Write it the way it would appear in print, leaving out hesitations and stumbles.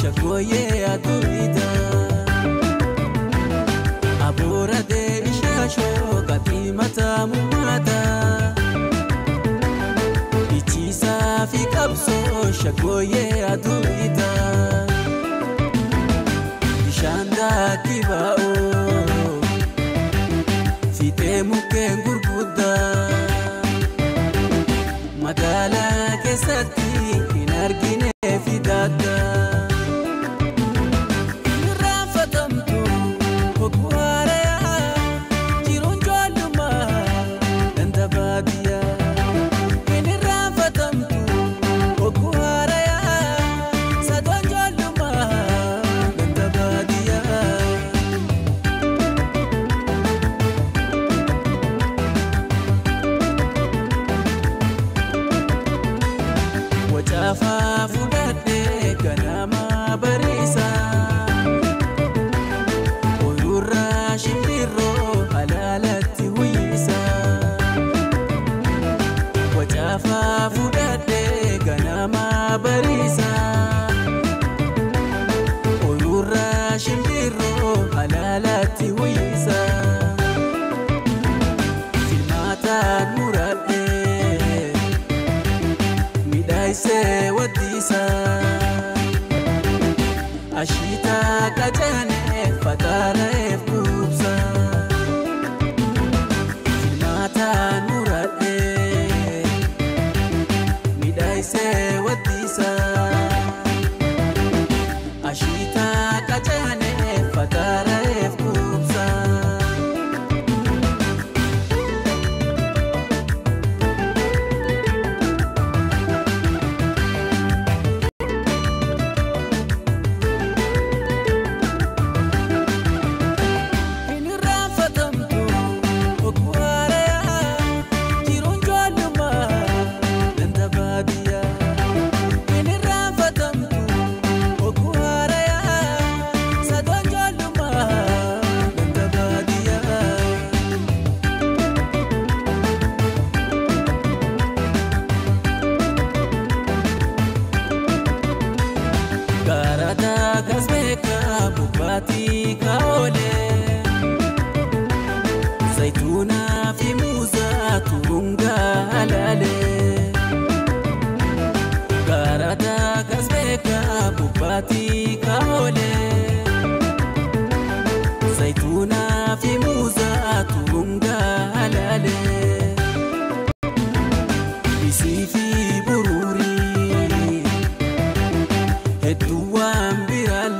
shagoye aduida abura de ishasho katimata mumata ichisa fi kapso shagoye aduida ishanda kibao fite muken gurguda magala kesati inargine fidada rafatamtu okware jirunjoluma dandabadia ini rafatamtu okware sadonjoluma dandabadia wajafa fudade ganama barisa oyura shibiro halalati huisa wajafa fudade ganama barisa oyura shibiro halalati huisa filmata murade se wadisa ashita kajane fatara efubsa filmata nurade midai se wadisa ashita kajane fatara efubsa Garada gazmeka bubati kaole zaituna fi muza turunga halale Garada gazmeka bubati kaole zaituna fi muza turunga halale bisifi bururi Eduan biral